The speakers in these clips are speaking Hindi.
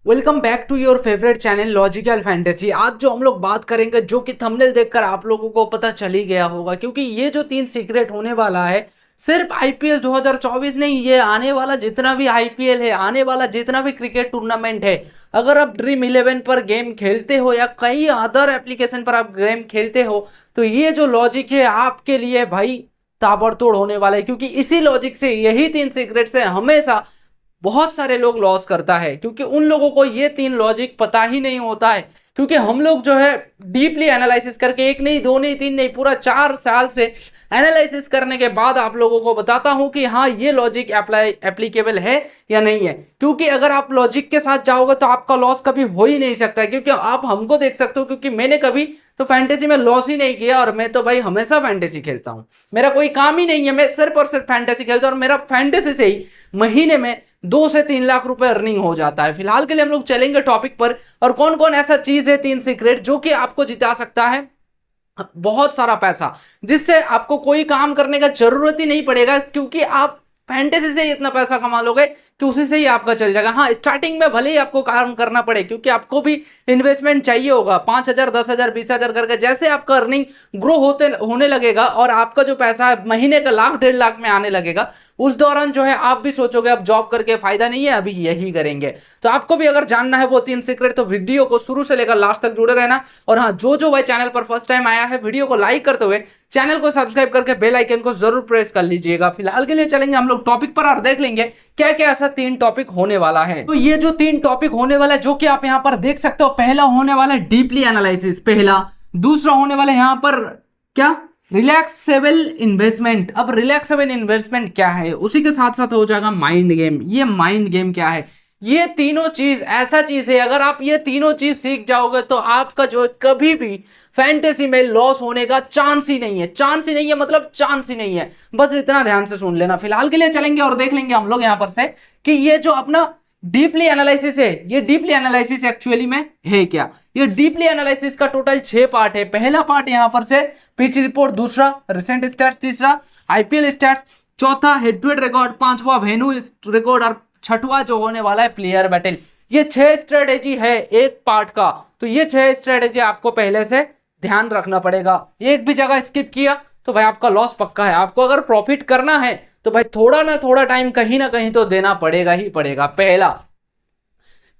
Welcome back to your favourite channel logical fantasy. आज जो हम लोग बात करेंगे, जो कि थंबनेल देखकर आप लोगों को पता चल ही गया होगा, क्योंकि ये जो तीन सीक्रेट होने वाला है सिर्फ आईपीएल 2024 नहीं, ये आने वाला जितना भी आईपीएल है, आने वाला जितना भी क्रिकेट टूर्नामेंट है, अगर आप ड्रीम 11 पर गेम खेलते हो या कई अदर एप्लीकेशन पर आप गेम खेलते हो, तो ये जो लॉजिक है आपके लिए भाई ताबड़तोड़ होने वाला है। क्योंकि इसी लॉजिक से, यही तीन सीक्रेट से हमेशा बहुत सारे लोग लॉस करता है, क्योंकि उन लोगों को ये तीन लॉजिक पता ही नहीं होता है। क्योंकि हम लोग जो है डीपली एनालिसिस करके, एक नहीं, दो नहीं, तीन नहीं, पूरा 4 साल से एनालिसिस करने के बाद आप लोगों को बताता हूं कि हाँ, ये लॉजिक एप्लीकेबल है या नहीं है। क्योंकि अगर आप लॉजिक के साथ जाओगे तो आपका लॉस कभी हो ही नहीं सकता। क्योंकि आप हमको देख सकते हो, क्योंकि मैंने कभी तो फैंटेसी में लॉस ही नहीं किया, और मैं तो भाई हमेशा फैंटेसी खेलता हूं। मेरा कोई काम ही नहीं है, मैं सिर्फ और सिर्फ फैंटेसी खेलता हूं, और मेरा फैंटेसी से ही महीने में 2 से 3 लाख रुपए अर्निंग हो जाता है। फिलहाल के लिए हम लोग चलेंगे टॉपिक पर, और कौन कौन ऐसा चीज है, तीन सीक्रेट, जो कि आपको जिता सकता है बहुत सारा पैसा, जिससे आपको कोई काम करने का जरूरत ही नहीं पड़ेगा। क्योंकि आप फैंटेसी से ही इतना पैसा कमा लोगे कि उसी से ही आपका चल जाएगा। हाँ, स्टार्टिंग में भले ही आपको काम करना पड़े, क्योंकि आपको भी इन्वेस्टमेंट चाहिए होगा, 5,000, 10,000, 20,000 करके। जैसे आपका अर्निंग ग्रो होने लगेगा और आपका जो पैसा है महीने का 1,00,000 1,50,000 में आने लगेगा, उस दौरान जो है आप भी सोचोगे अब जॉब करके फायदा नहीं है, अभी यही करेंगे। तो आपको भी अगर जानना है वो तीन सीक्रेट, तो वीडियो को शुरू से लेकर लास्ट तक जुड़े रहना। और हाँ, जो भाई चैनल पर फर्स्ट टाइम आया है, वीडियो को लाइक करते हुए चैनल को सब्सक्राइब करके बेल आइकन को जरूर प्रेस कर लीजिएगा। फिलहाल के लिए चलेंगे हम लोग टॉपिक पर और देख लेंगे क्या क्या ऐसा तीन टॉपिक होने वाला है। तो ये जो तीन टॉपिक होने वाला है, जो कि आप यहाँ पर देख सकते हो, पहला होने वाला है डीपली एनालिसिस, पहला। दूसरा होने वाला है यहाँ पर क्या, रिलैक्सेबल इन्वेस्टमेंट। अब रिलैक्सेबल इन्वेस्टमेंट क्या है, उसी के साथ साथ हो जाएगा माइंड गेम। ये माइंड गेम क्या है, ये तीनों चीज ऐसा चीज है, अगर आप ये तीनों चीज सीख जाओगे तो आपका जो है कभी भी फैंटेसी में लॉस होने का चांस ही नहीं है। चांस ही नहीं है, मतलब चांस ही नहीं है। बस इतना ध्यान से सुन लेना। फिलहाल के लिए चलेंगे और देख लेंगे हम लोग यहां पर से कि ये जो अपना डीपली एनालिसिस है, ये डीपली एनालिसिस एक्चुअली में है क्या। ये डीपली एनालिसिस का टोटल 6 पार्ट है। पहला पार्ट यहां पर से पिच रिपोर्ट, दूसरा रिसेंट स्टैट्स, तीसरा आईपीएल स्टैट्स, चौथा हेड टू हेड रिकॉर्ड, पांचवा वेन्यू रिकॉर्ड, और छठवा जो होने वाला है प्लेयर बैटल। ये 6 स्ट्रेटेजी है एक पार्ट का। तो ये 6 स्ट्रेटेजी आपको पहले से ध्यान रखना पड़ेगा। एक भी जगह स्किप किया तो भाई आपका लॉस पक्का है। आपको अगर प्रॉफिट करना है तो भाई थोड़ा ना थोड़ा टाइम कहीं ना कहीं तो देना पड़ेगा ही पड़ेगा। पहला,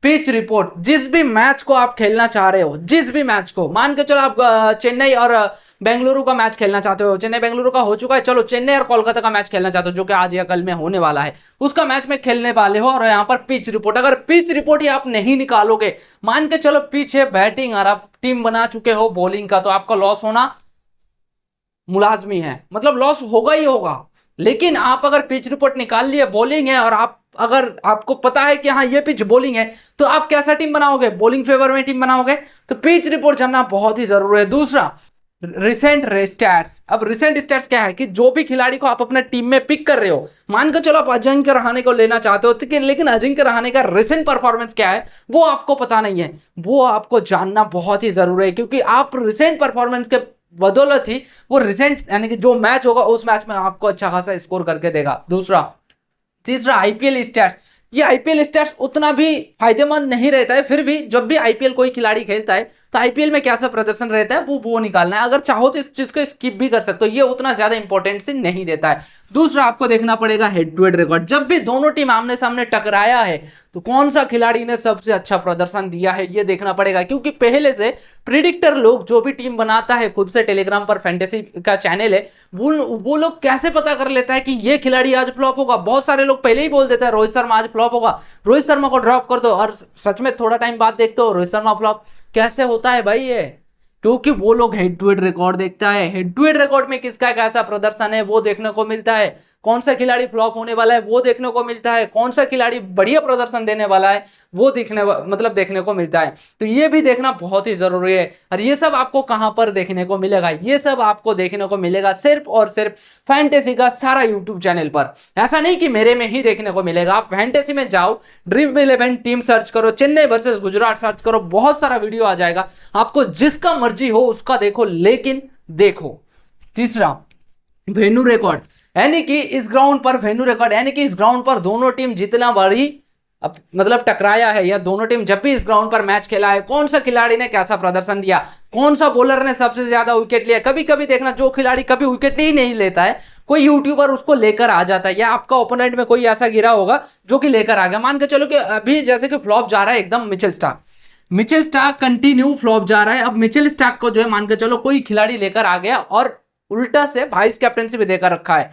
पिच रिपोर्ट। जिस भी मैच को आप खेलना चाह रहे हो, जिस भी मैच को, मान के चलो आप चेन्नई और बेंगलुरु का मैच खेलना चाहते हो, चेन्नई बेंगलुरु का हो चुका है, चलो चेन्नई और कोलकाता का मैच खेलना चाहते हो, जो कि आज या कल में होने वाला है, उसका मैच में खेलने वाले हो, और यहाँ पर पिच रिपोर्ट, अगर पिच रिपोर्ट ही आप नहीं निकालोगे, मान के चलो पिच है बैटिंग और आप टीम बना चुके हो बॉलिंग का, तो आपका लॉस होना मुलाजमी है, मतलब लॉस होगा ही होगा। लेकिन आप अगर पिच रिपोर्ट निकाल लिए, बॉलिंग है, और आप अगर आपको पता है कि हाँ ये पिच बॉलिंग है, तो आप कैसा टीम बनाओगे, बॉलिंग फेवर में टीम बनाओगे। तो पिच रिपोर्ट जानना बहुत ही जरूरी है। दूसरा, रिसेंट स्टैट्स। अब रिसेंट स्टैट्स क्या है कि जो भी खिलाड़ी को आप अपने टीम में पिक कर रहे हो, मान के चलो आप अजिंक्य रहाणे को लेना चाहते हो, लेकिन अजिंक्य रहाणे का रिसेंट परफॉर्मेंस क्या है वो आपको पता नहीं है, वो आपको जानना बहुत ही जरूरी है। क्योंकि आप रिसेंट परफॉर्मेंस के बदौलत ही वो रिसेंट, यानी कि जो मैच होगा उस मैच में आपको अच्छा खासा स्कोर करके देगा। दूसरा, तीसरा, आईपीएल स्टैट्स। ये आईपीएल स्टैट्स उतना भी फायदेमंद नहीं रहता है, फिर भी जब भी आईपीएल कोई खिलाड़ी खेलता है तो आईपीएल में कैसा प्रदर्शन रहता है वो निकालना है। अगर चाहो तो इस चीज को स्किप भी कर सकते हो, ये उतना ज्यादा इंपॉर्टेंट से नहीं देता है। दूसरा, आपको देखना पड़ेगा हेड टू हेड रिकॉर्ड। जब भी दोनों टीम आमने सामने टकराया है तो कौन सा खिलाड़ी ने सबसे अच्छा प्रदर्शन दिया है ये देखना पड़ेगा। क्योंकि पहले से प्रिडिक्टर लोग, जो भी टीम बनाता है, खुद से टेलीग्राम पर फैंटेसी का चैनल है, वो लोग कैसे पता कर लेता है कि ये खिलाड़ी आज फ्लॉप होगा। बहुत सारे लोग पहले ही बोल देते हैं रोहित शर्मा आज फ्लॉप होगा, रोहित शर्मा को ड्रॉप कर दो, और सच में थोड़ा टाइम बाद देखते हो रोहित शर्मा फ्लॉप। कैसे होता है भाई ये, क्योंकि वो लोग हेड टू हेड रिकॉर्ड देखता है। हेड टू हेड रिकॉर्ड में किसका कैसा प्रदर्शन है वो देखने को मिलता है, कौन सा खिलाड़ी फ्लॉप होने वाला है वो देखने को मिलता है, कौन सा खिलाड़ी बढ़िया प्रदर्शन देने वाला है वो देखने को मिलता है। तो ये भी देखना बहुत ही जरूरी है। और ये सब आपको कहां पर देखने को मिलेगा, ये सब आपको देखने को मिलेगा सिर्फ और सिर्फ फैंटेसी का सारा यूट्यूब चैनल पर। ऐसा नहीं कि मेरे में ही देखने को मिलेगा। आप फैंटेसी में जाओ, ड्रीम 11 टीम सर्च करो, चेन्नई वर्सेस गुजरात सर्च करो, बहुत सारा वीडियो आ जाएगा। आपको जिसका मर्जी हो उसका देखो, लेकिन देखो। तीसरा, वेन्यू रिकॉर्ड, यानी कि इस ग्राउंड पर वेन्यू रिकॉर्ड, यानी कि इस ग्राउंड पर दोनों टीम जितना बड़ी अब मतलब टकराया है, या दोनों टीम जब भी इस ग्राउंड पर मैच खेला है, कौन सा खिलाड़ी ने कैसा प्रदर्शन दिया, कौन सा बॉलर ने सबसे ज्यादा विकेट लिया। कभी कभी देखना, जो खिलाड़ी कभी विकेट ही नहीं लेता है, कोई यूट्यूबर उसको लेकर आ जाता है, या आपका ओपोनेंट में कोई ऐसा गिरा होगा जो कि लेकर आ गया। मान के चलो कि अभी जैसे कि फ्लॉप जा रहा है एकदम मिचेल स्टार्क कंटिन्यू फ्लॉप जा रहा है। अब मिचेल स्टार्क को जो है मान के चलो कोई खिलाड़ी लेकर आ गया और उल्टा से वाइस कैप्टनसी भी देकर रखा है,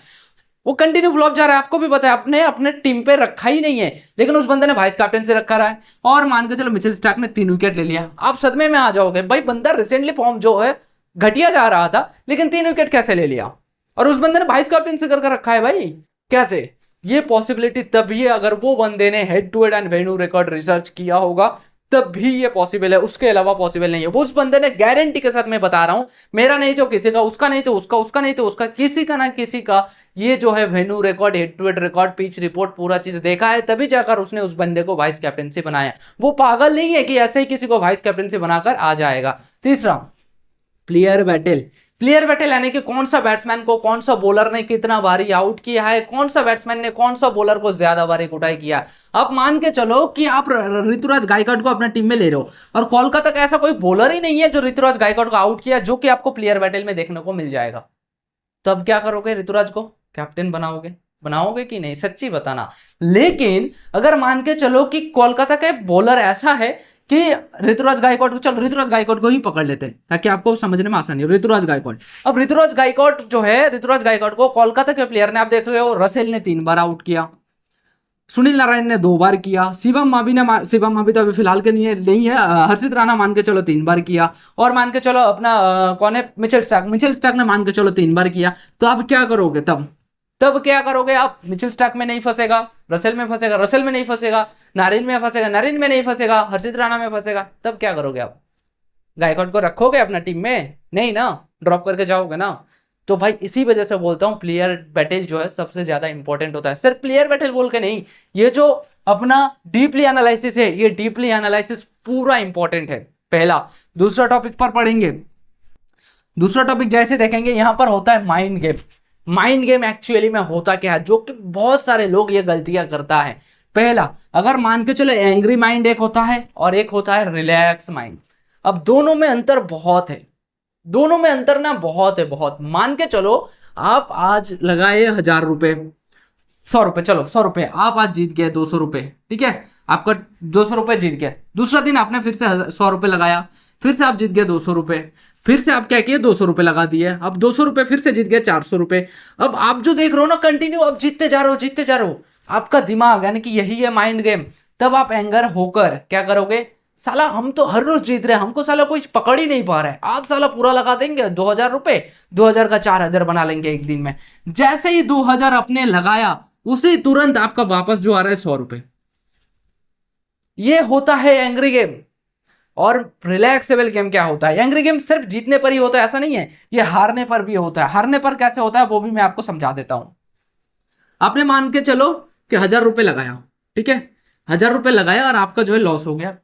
वो कंटिन्यू फ्लॉप जा रहा है। आपको भी पता है, आपने अपने टीम पे रखा ही नहीं है, लेकिन उस बंदे ने वाइस कैप्टन से रखा रहा है, और मान के चलो मिचेल स्टार्क ने 3 विकेट ले लिया। आप सदमे में आ जाओगे, भाई बंदा रिसेंटली फॉर्म जो है घटिया जा रहा था, लेकिन 3 विकेट कैसे ले लिया, और उस बंदे ने वाइस कैप्टन से करके रखा है भाई, कैसे। ये पॉसिबिलिटी तभी है अगर वो बंदे ने head to head and venue record research किया होगा, तब भी ये पॉसिबल है, उसके अलावा पॉसिबल नहीं है। वो उस बंदे ने गारंटी के साथ मैं बता रहा हूं, मेरा नहीं तो किसी का, उसका नहीं तो उसका, उसका नहीं तो उसका, किसी का ना किसी का ये जो है venue record, head to head record, pitch report, पूरा चीज देखा है, तभी जाकर उसने उस बंदे को वाइस कैप्टनसी बनाया। वो पागल नहीं है कि ऐसे ही किसी को वाइस कैप्टनसी बनाकर आ जाएगा। तीसरा, प्लेयर बैटल। प्लेयर बैटल यानी कि कौन सा बैट्समैन को कौन सा बॉलर ने कितना बारी आउट किया है, कौन सा बैट्समैन ने कौन सा बॉलर को ज्यादा बारी कुटाई किया। आप मान के चलो कि आप ऋतुराज गायकवाड को अपने टीम में ले रहे हो, और कोलकाता का ऐसा कोई बॉलर ही नहीं है जो ऋतुराज गायकवाड को आउट किया, जो कि आपको प्लेयर बैटल में देखने को मिल जाएगा। तो अब क्या करोगे, ऋतुराज को कैप्टन बनाओगे कि नहीं, सच्ची बताना। लेकिन अगर मान के चलो कि कोलकाता का बॉलर ऐसा है कि ऋतुराज गायकवाड को, चलो ऋतुराज गायकवाड को ही पकड़ लेते हैं ताकि आपको समझने में आसानी हो। ऋतुराज गायकवाड, अब ऋतुराज गायकवाड जो है, ऋतुराज गायकवाड को कोलकाता के प्लेयर ने, आप देख रहे हो, रसेल ने 3 बार आउट किया, सुनील नारायण ने 2 बार किया, शिवम मावी तो अभी फिलहाल के लिए नहीं है, हर्षित राणा मान के चलो 3 बार किया, और मान के चलो अपना कौन है, मिचेल स्टार्क ने मान के चलो 3 बार किया। तो आप क्या करोगे, तब क्या करोगे आप, मिचेल स्टार्क में नहीं फंसेगा, रसेल में फंसेगा, रसेल में नहीं फंसेगा, नारिन में फंसेगा, नारिन में नहीं फंसेगा, हर्षित राणा में फंसेगा, तब क्या करोगे आप, गायकवाड को रखोगे अपना टीम में, नहीं ना, ड्रॉप करके जाओगे ना। तो भाई इसी वजह से बोलता हूं प्लेयर बैटल जो है सबसे ज्यादा इंपॉर्टेंट होता है। सिर्फ प्लेयर बैटल बोल के नहीं, ये जो अपना डीपली एनालिसिस है, ये डीपली एनालिसिस पूरा इंपॉर्टेंट है। पहला, दूसरा टॉपिक पर पढ़ेंगे, दूसरा टॉपिक जैसे देखेंगे, यहां पर होता है mind game. Mind game actually में होता क्या है, जो कि बहुत सारे लोग ये गलतियां करता है। पहला, अगर मान के चलो एंग्री माइंड एक होता है और एक होता है रिलैक्स माइंड। अब दोनों में अंतर बहुत है, दोनों में अंतर ना बहुत है, बहुत। मान के चलो आप आज लगाए 1000 रुपए, 100 रुपए, चलो 100 रुपए, आप आज जीत गए 200 रुपए, ठीक है, आपका 200 रुपए जीत गए। दूसरा दिन आपने फिर से 100 रुपए लगाया, फिर से आप जीत गए 200 रुपए, फिर से आप क्या किए, 200 रुपए लगा दिए, अब 200 रुपए फिर से जीत गए 400 रुपए। अब आप जो देख रहे हो ना, कंटिन्यू आप जीतते जा रहे हो, आपका दिमाग, यानी कि यही है माइंड गेम। तब आप एंगर होकर क्या करोगे, साला हम तो हर रोज जीत रहे हैं, हमको साला कोई पकड़ ही नहीं पा रहा है, आज साला पूरा लगा देंगे 2000 रुपए, 2000 का 4000 बना लेंगे एक दिन में। जैसे ही 2000 आपने लगाया, उसी तुरंत आपका वापस जो आ रहा है 100 रुपए। ये होता है एंग्री गेम। और रिलैक्सेबल गेम क्या होता है, एंग्री गेम सिर्फ जीतने पर ही होता है ऐसा नहीं है, ये हारने पर भी होता है। हारने पर कैसे होता है वो भी मैं आपको समझा देता हूं। आपने मान के चलो कि 1000 रुपए लगाया, ठीक है, 1000 रुपए लगाया और आपका जो है लॉस हो गया।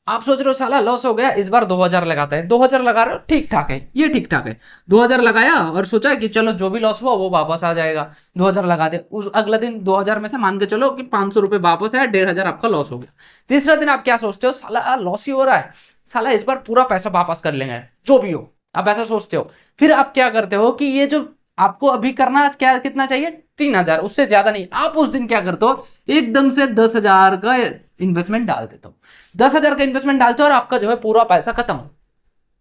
आप सोच रहे हो साला लॉस हो गया, इस बार 2000 लगाते हैं। 2000 लगा रहे हो, ठीक ठाक है, ये ठीक ठाक है। 2000 लगाया और सोचा कि चलो जो भी लॉस हुआ वो वापस आ जाएगा, 2000 लगा दे। उस अगला दिन 2000 में से मान के चलो कि 500 रुपए वापस है, 1500 आपका लॉस हो गया। तीसरा दिन आप क्या सोचते हो, साला लॉस ही हो रहा है, साला इस बार पूरा पैसा वापस कर लेंगे जो भी हो, आप ऐसा सोचते हो। फिर आप क्या करते हो कि ये जो आपको अभी करना क्या, कितना चाहिए, 3000, उससे ज्यादा नहीं। आप उस दिन क्या करते हो, एकदम से 10,000 का इन्वेस्टमेंट डाल देते हो, 10,000 का इन्वेस्टमेंट डालते हो और आपका जो है पूरा पैसा खत्म।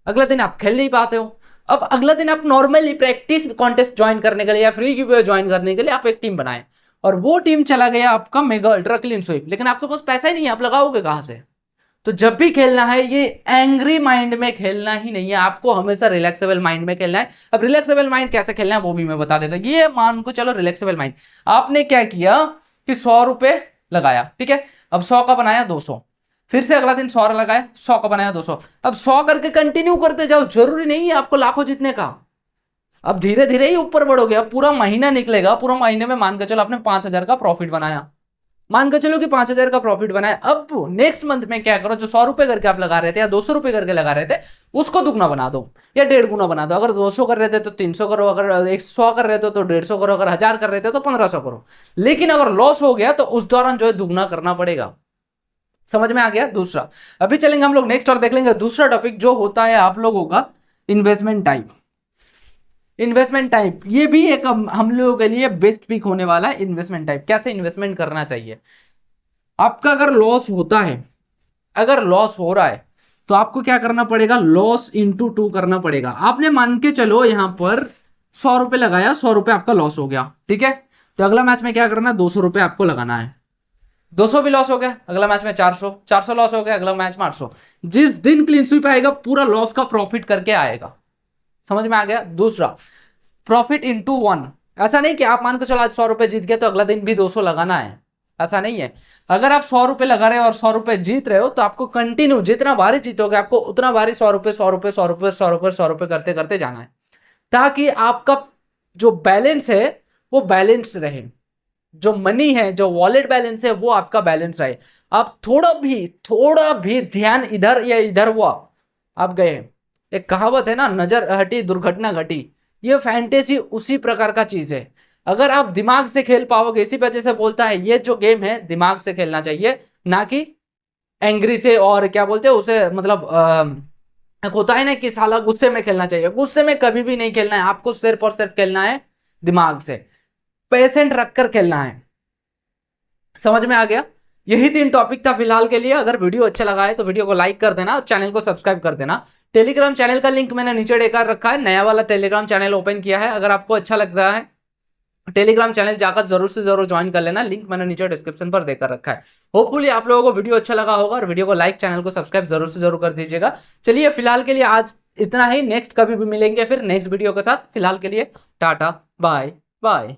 अगला दिन आप खेल नहीं पाते हो। अब अगला दिन आप नॉर्मली प्रैक्टिस कॉन्टेस्ट ज्वाइन करने के लिए या फ्री गिव अवे ज्वाइन करने के लिए आप एक टीम बनाए, और वो टीम चला गया आपका मेगा अल्ट्रा क्लीन स्वीप, लेकिन आपके पास पैसा ही नहीं है, आप लगाओगे कहां से। तो जब भी खेलना है, ये एंग्री माइंड में खेलना ही नहीं है, आपको हमेशा रिलैक्सेबल माइंड में खेलना है। अब रिलैक्सेबल माइंड कैसे खेलना है वो भी मैं बता देता हूं। ये मान को चलो रिलैक्सेबल माइंड, आपने क्या किया कि 100 रुपए लगाया, ठीक है, अब 100 का बनाया 200, फिर से अगला दिन 100 लगाया, 100 का बनाया 200, अब 100 करके कंटिन्यू करते जाओ। जरूरी नहीं है आपको लाखों जीतने का, अब धीरे धीरे ही ऊपर बढ़ोगे। अब पूरा महीना निकलेगा, पूरा महीने में मान के चलो आपने 5000 का प्रॉफिट बनाया, मान के चलो कि 5,000 का प्रॉफिट बना है। अब नेक्स्ट मंथ में क्या करो, जो 100 रुपए करके आप लगा रहे थे या 200 रुपए करके लगा रहे थे, उसको दुगना बना दो या 1.5 गुना बना दो। अगर 200 कर रहे थे तो 300 करो, अगर 100 कर रहे थे तो 150 करो, अगर 1000 कर रहे थे तो 1500 करो। लेकिन अगर लॉस हो गया तो उस दौरान जो है दुगना करना पड़ेगा। समझ में आ गया। दूसरा, अभी चलेंगे हम लोग नेक्स्ट और देख लेंगे दूसरा टॉपिक जो होता है आप लोगों का इन्वेस्टमेंट टाइप। इन्वेस्टमेंट टाइप ये भी एक हम लोगों के लिए बेस्ट पिक होने वाला है। इन्वेस्टमेंट टाइप, कैसे इन्वेस्टमेंट करना चाहिए। आपका अगर लॉस होता है, अगर लॉस हो रहा है तो आपको क्या करना पड़ेगा, लॉस इंटू 2 करना पड़ेगा। आपने मान के चलो यहां पर 100 रुपए लगाया, 100 रुपए आपका लॉस हो गया, ठीक है। तो अगला मैच में क्या करना है, 200 रुपए आपको लगाना है। 200 भी लॉस हो गया, अगला मैच में 400, 400 लॉस हो गया, अगला मैच में 800। जिस दिन क्लीन स्वीप आएगा पूरा लॉस का प्रॉफिट करके आएगा। समझ में आ गया। दूसरा, प्रॉफिट इंटू 1। ऐसा नहीं कि आप मान के चलो आज 100 रुपए जीत गए तो अगला दिन भी 200 लगाना है, ऐसा नहीं है। अगर आप 100 रुपए लगा रहे हो और 100 रुपए जीत रहे हो तो आपको कंटिन्यू जितना बारी जीतोगे आपको उतना बारी 100 रुपए 100 रुपए 100 रुपए 100 रुपए 100 रुपए करते करते जाना है, ताकि आपका जो बैलेंस है वो बैलेंस रहे, जो मनी है, जो वॉलेट बैलेंस है वो आपका बैलेंस रहे। आप थोड़ा भी ध्यान इधर या इधर हुआ आप गए। एक कहावत है ना, नजर हटी दुर्घटना घटी। ये फैंटेसी उसी प्रकार का चीज है। अगर आप दिमाग से खेल पाओगे, इसी वजह से बोलता है ये जो गेम है दिमाग से खेलना चाहिए, ना कि एंग्री से, और क्या बोलते हैं उसे, मतलब एक होता है ना कि साला गुस्से में खेलना चाहिए। गुस्से में कभी भी नहीं खेलना है आपको, सिर्फ और सिर्फ खेलना है दिमाग से, पेशेंट रखकर खेलना है। समझ में आ गया। यही 3 टॉपिक था फिलहाल के लिए। अगर वीडियो अच्छा लगा है तो वीडियो को लाइक कर देना, चैनल को सब्सक्राइब कर देना। टेलीग्राम चैनल का लिंक मैंने नीचे देकर रखा है, नया वाला टेलीग्राम चैनल ओपन किया है। अगर आपको अच्छा लगता है टेलीग्राम चैनल जाकर जरूर से जरूर ज्वाइन कर लेना, लिंक मैंने नीचे डिस्क्रिप्शन पर देकर रखा है। होपफुली आप लोगों को वीडियो अच्छा लगा होगा और वीडियो को लाइक, चैनल को सब्सक्राइब जरूर से जरूर कर दीजिएगा। चलिए फिलहाल के लिए आज इतना ही, नेक्स्ट कभी भी मिलेंगे फिर नेक्स्ट वीडियो के साथ। फिलहाल के लिए टाटा बाय बाय।